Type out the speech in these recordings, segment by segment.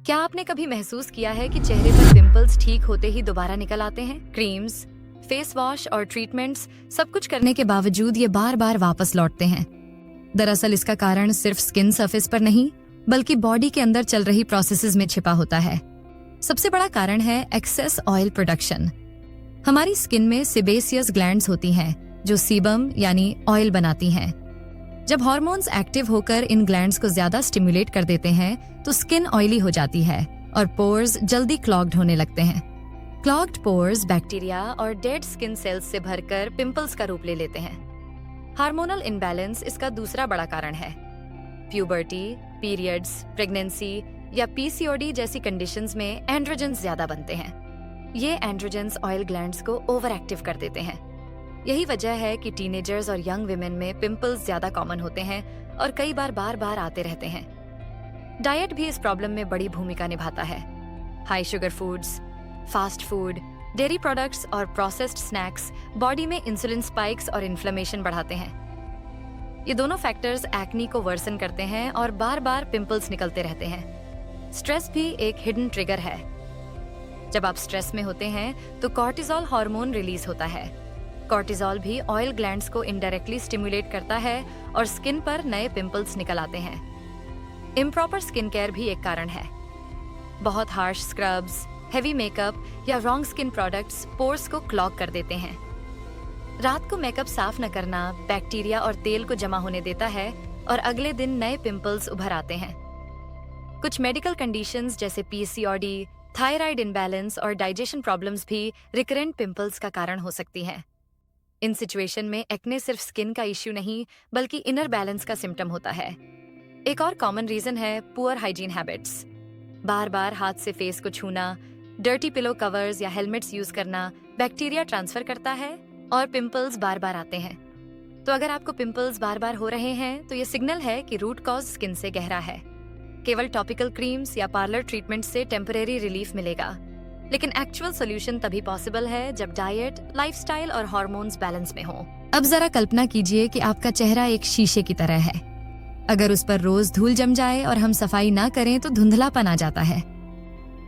क्या आपने कभी महसूस किया है कि चेहरे पर पिंपल्स ठीक होते ही दोबारा निकल आते हैं? क्रीम्स, फेस वॉश और ट्रीटमेंट्स सब कुछ करने के बावजूद ये बार बार वापस लौटते हैं। दरअसल इसका कारण सिर्फ स्किन सरफेस पर नहीं बल्कि बॉडी के अंदर चल रही प्रोसेसेस में छिपा होता है। सबसे बड़ा कारण है एक्सेस ऑयल प्रोडक्शन। हमारी स्किन में सेबेसियस ग्लैंड्स होती हैं जो सीबम यानी ऑयल बनाती हैं। जब हार्मोन्स एक्टिव होकर इन ग्लैंड्स को ज्यादा स्टिमुलेट कर देते हैं तो स्किन ऑयली हो जाती है और पोर्स जल्दी क्लॉग्ड होने लगते हैं। क्लॉग्ड पोर्स बैक्टीरिया और डेड स्किन सेल्स से भरकर पिंपल्स का रूप ले लेते हैं। हार्मोनल इम्बैलेंस इसका दूसरा बड़ा कारण है। प्यूबर्टी, पीरियड्स, प्रेगनेंसी या पीसीओडी जैसी कंडीशंस में एंड्रोजन्स ज्यादा बनते हैं। ये एंड्रोजन्स ऑयल ग्लैंड्स को ओवर एक्टिव कर देते हैं। यही वजह है कि टीनेजर्स और यंग विमेन में पिंपल्स ज्यादा कॉमन होते हैं और कई बार बार आते रहते हैं। डाइट भी इस प्रॉब्लम में बड़ी भूमिका निभाता है। High sugar foods, fast food, dairy products और प्रोसेस्ड स्नैक्स बॉडी में इंसुलिन स्पाइक्स और इन्फ्लेमेशन बढ़ाते हैं। ये दोनों फैक्टर्स एक्नी को वर्सन करते हैं और बार बार पिंपल्स निकलते रहते हैं। स्ट्रेस भी एक हिडन ट्रिगर है। जब आप स्ट्रेस में होते हैं तो कॉर्टिसोल हार्मोन रिलीज होता है। कॉर्टिसोल भी ऑयल ग्लैंड्स को इनडायरेक्टली स्टिमुलेट करता है और स्किन पर नए पिंपल्स निकल आते हैं। इम्प्रॉपर स्किन केयर भी एक कारण है। बहुत हार्श स्क्रब्स, हेवी मेकअप या रॉन्ग स्किन प्रोडक्ट्स पोर्स को क्लॉग कर देते हैं। रात को मेकअप साफ न करना बैक्टीरिया और तेल को जमा होने देता है और अगले दिन नए पिंपल्स उभर आते हैं। कुछ मेडिकल कंडीशंस जैसे पीसीओडी, थायराइड इम्बैलेंस और डाइजेशन प्रॉब्लम्स भी रिकरेंट पिंपल्स का कारण हो सकती हैं। इन सिचुएशन में एक्ने सिर्फ स्किन का इश्यू नहीं बल्कि इनर बैलेंस का सिम्टम होता है। एक और कॉमन रीजन है पुअर हाइजीन हैबिट्स। बार बार हाथ से फेस को छूना, डर्टी पिलो कवर्स या हेलमेट्स यूज करना बैक्टीरिया ट्रांसफर करता है और पिंपल्स बार बार आते हैं। तो अगर आपको पिंपल्स बार बार हो रहे हैं तो ये सिग्नल है कि रूट कॉज स्किन से गहरा है। केवल टॉपिकल क्रीम्स या पार्लर ट्रीटमेंट से टेम्परेरी रिलीफ मिलेगा, लेकिन एक्चुअल सोल्यूशन तभी पॉसिबल है जब डाइट, लाइफस्टाइल और हार्मोन्स बैलेंस में हो। अब जरा कल्पना कीजिए कि आपका चेहरा एक शीशे की तरह है। अगर उस पर रोज धूल जम जाए और हम सफाई ना करें तो धुंधलापन आ जाता है।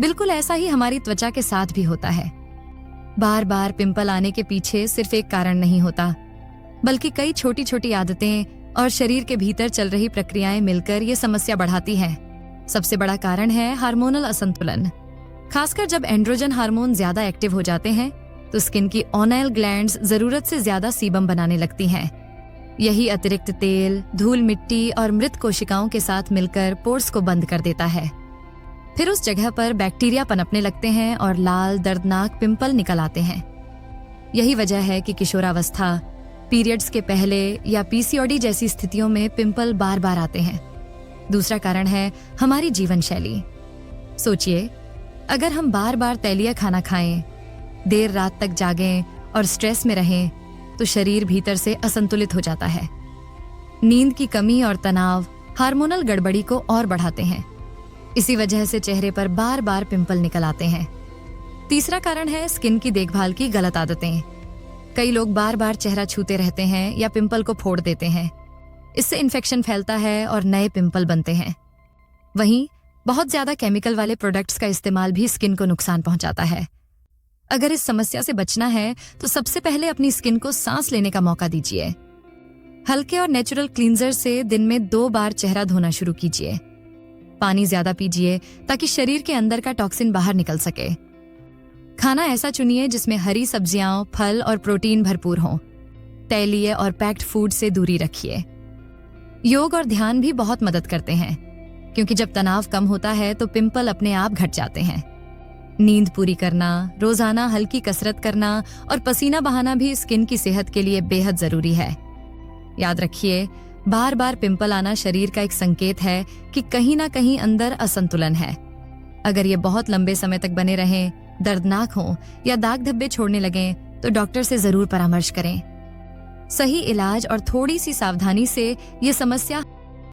बिल्कुल ऐसा ही हमारी त्वचा के साथ भी होता है। बार बार पिंपल आने के पीछे सिर्फ एक कारण नहीं होता बल्कि कई छोटी छोटी आदतें और शरीर के भीतर चल रही प्रक्रियाएं मिलकर ये समस्या बढ़ाती हैं। सबसे बड़ा कारण है हार्मोनल असंतुलन। खासकर जब एंड्रोजन हार्मोन ज्यादा एक्टिव हो जाते हैं तो स्किन की ऑनाइल ग्लैंड्स जरूरत से ज्यादा सीबम बनाने लगती हैं। यही अतिरिक्त तेल, धूल, मिट्टी और मृत कोशिकाओं के साथ मिलकर पोर्स को बंद कर देता है। फिर उस जगह पर बैक्टीरिया पनपने लगते हैं और लाल दर्दनाक पिंपल निकल आते हैं। यही वजह है कि किशोरावस्था, पीरियड्स के पहले या पीसीओडी जैसी स्थितियों में पिंपल बार बार आते हैं। दूसरा कारण है हमारी जीवन शैली। सोचिए, अगर हम बार बार तैलीय खाना खाएं, देर रात तक जागें और स्ट्रेस में रहें तो शरीर भीतर से असंतुलित हो जाता है। नींद की कमी और तनाव हार्मोनल गड़बड़ी को और बढ़ाते हैं। इसी वजह से चेहरे पर बार बार पिंपल निकल आते हैं। तीसरा कारण है स्किन की देखभाल की गलत आदतें। कई लोग बार बार चेहरा छूते रहते हैं या पिंपल को फोड़ देते हैं। इससे इन्फेक्शन फैलता है और नए पिंपल बनते हैं। वहीं बहुत ज्यादा केमिकल वाले प्रोडक्ट्स का इस्तेमाल भी स्किन को नुकसान पहुंचाता है। अगर इस समस्या से बचना है तो सबसे पहले अपनी स्किन को सांस लेने का मौका दीजिए। हल्के और नेचुरल क्लींजर से दिन में 2 बार चेहरा धोना शुरू कीजिए। पानी ज्यादा पीजिए ताकि शरीर के अंदर का टॉक्सिन बाहर निकल सके। खाना ऐसा चुनिए जिसमें हरी सब्जियां, फल और प्रोटीन भरपूर हों। तैलीय और पैक्ड फूड से दूरी रखिए। योग और ध्यान भी बहुत मदद करते हैं क्योंकि जब तनाव कम होता है तो पिंपल अपने आप घट जाते हैं। नींद पूरी करना, रोजाना हल्की कसरत करना और पसीना बहाना भी स्किन की सेहत के लिए बेहद जरूरी है। याद रखिए, बार बार पिंपल आना शरीर का एक संकेत है कि कहीं ना कहीं अंदर असंतुलन है। अगर ये बहुत लंबे समय तक बने रहें, दर्दनाक हों या दाग धब्बे छोड़ने लगें तो डॉक्टर से जरूर परामर्श करें। सही इलाज और थोड़ी सी सावधानी से ये समस्या